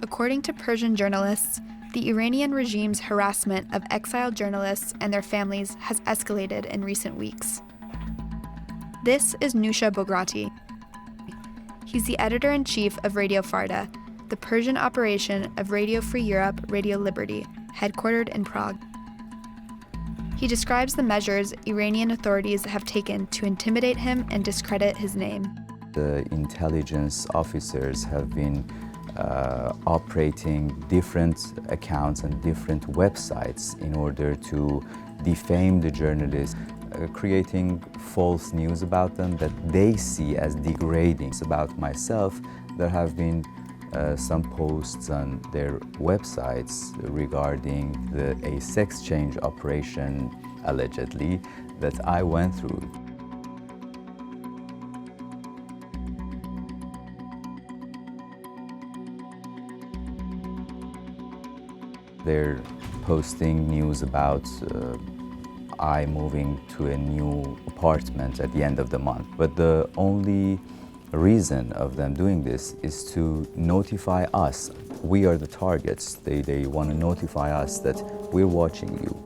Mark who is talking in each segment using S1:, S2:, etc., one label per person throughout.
S1: According to Persian journalists, the Iranian regime's harassment of exiled journalists and their families has escalated in recent weeks. This is Nusha Bograti. He's the editor-in-chief of Radio Farda, the Persian operation of Radio Free Europe, Radio Liberty, headquartered in Prague. He describes the measures Iranian authorities have taken to intimidate him and discredit his name.
S2: The intelligence officers have been operating different accounts and different websites in order to defame the journalists, creating false news about them that they see as degrading. About myself, there have been some posts on their websites regarding a sex change operation, allegedly, that I went through. They're posting news about I moving to a new apartment at the end of the month. But the only reason of them doing this is to notify us. We are the targets. They want to notify us that we're watching you.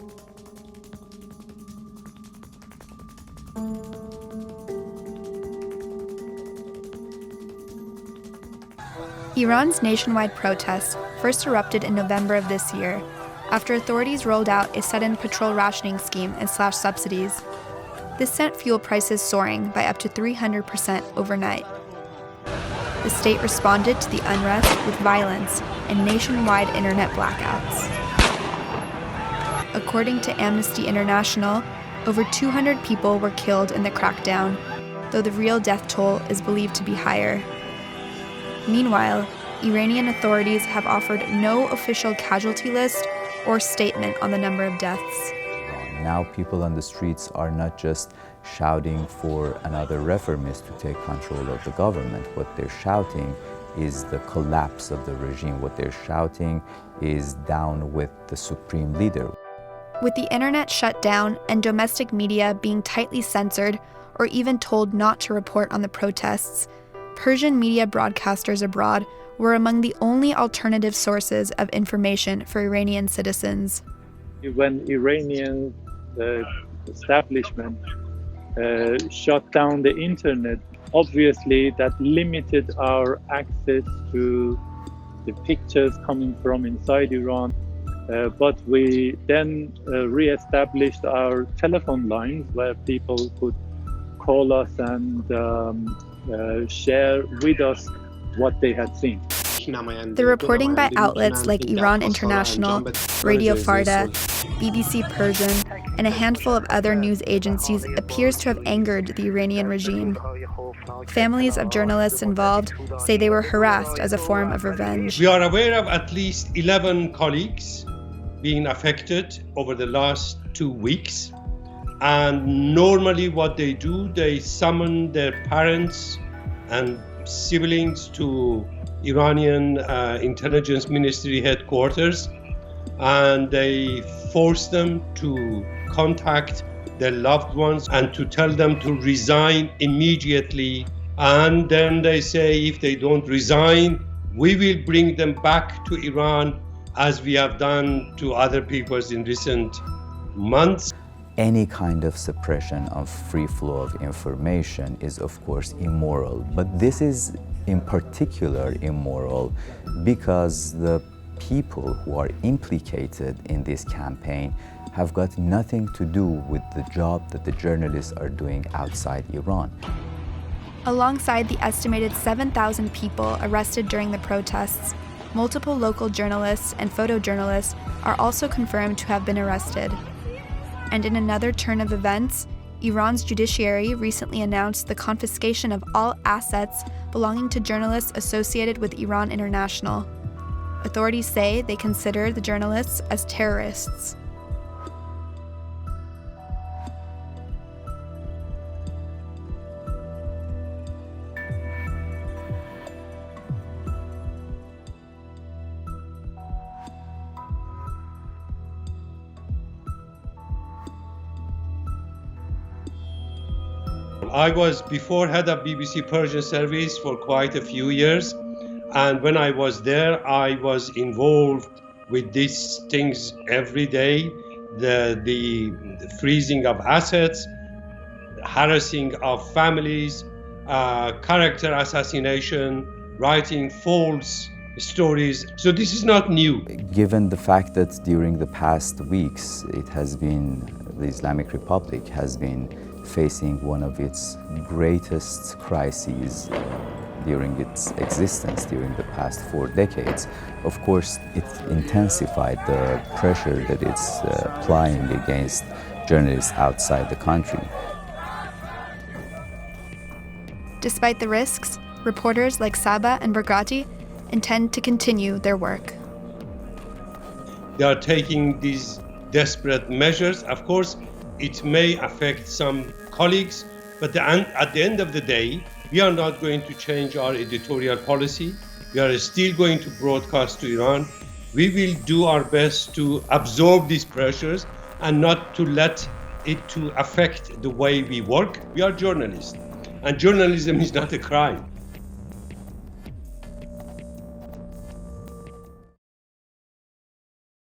S1: Iran's nationwide protests first erupted in November of this year, after authorities rolled out a sudden petrol rationing scheme and slashed subsidies. This sent fuel prices soaring by up to 300% overnight. The state responded to the unrest with violence and nationwide internet blackouts. According to Amnesty International, over 200 people were killed in the crackdown, though the real death toll is believed to be higher. Meanwhile, Iranian authorities have offered no official casualty list or statement on the number of deaths.
S2: Now people on the streets are not just shouting for another reformist to take control of the government. What they're shouting is the collapse of the regime. What they're shouting is down with the supreme leader.
S1: With the internet shut down and domestic media being tightly censored or even told not to report on the protests, Persian media broadcasters abroad were among the only alternative sources of information for Iranian citizens.
S3: When Iranian establishment shut down the internet, obviously that limited our access to the pictures coming from inside Iran. But we then re-established our telephone lines where people could call us and share with us what they had seen.
S1: The reporting by outlets like Iran International, Radio Farda, BBC Persian, and a handful of other news agencies appears to have angered the Iranian regime. Families of journalists involved say they were harassed as a form of revenge.
S4: We are aware of at least 11 colleagues being affected over the last 2 weeks. And normally what they do, they summon their parents and siblings to Iranian intelligence ministry headquarters, and they force them to contact their loved ones and to tell them to resign immediately. And then they say if they don't resign, we will bring them back to Iran as we have done to other peoples in recent months.
S2: Any kind of suppression of free flow of information is, of course, immoral. But this is in particular immoral because the people who are implicated in this campaign have got nothing to do with the job that the journalists are doing outside Iran.
S1: Alongside the estimated 7,000 people arrested during the protests, multiple local journalists and photojournalists are also confirmed to have been arrested. And in another turn of events, Iran's judiciary recently announced the confiscation of all assets belonging to journalists associated with Iran International. Authorities say they consider the journalists as terrorists.
S4: I was before head of BBC Persian service for quite a few years, And when I was there, I was involved with these things every day, the freezing of assets, harassing of families, character assassination, writing false stories. So this is not new.
S2: Given the fact that during the past weeks, the Islamic Republic has been facing one of its greatest crises during its existence during the past 4 decades, of course, it intensified the pressure that it's applying against journalists outside the country.
S1: Despite the risks, reporters like Saba and Barghouti intend to continue their work.
S4: They are taking these desperate measures. Of course, it may affect some colleagues, but at the end of the day, we are not going to change our editorial policy. We are still going to broadcast to Iran. We will do our best to absorb these pressures and not to let it to affect the way we work. We are journalists, and journalism is not a crime.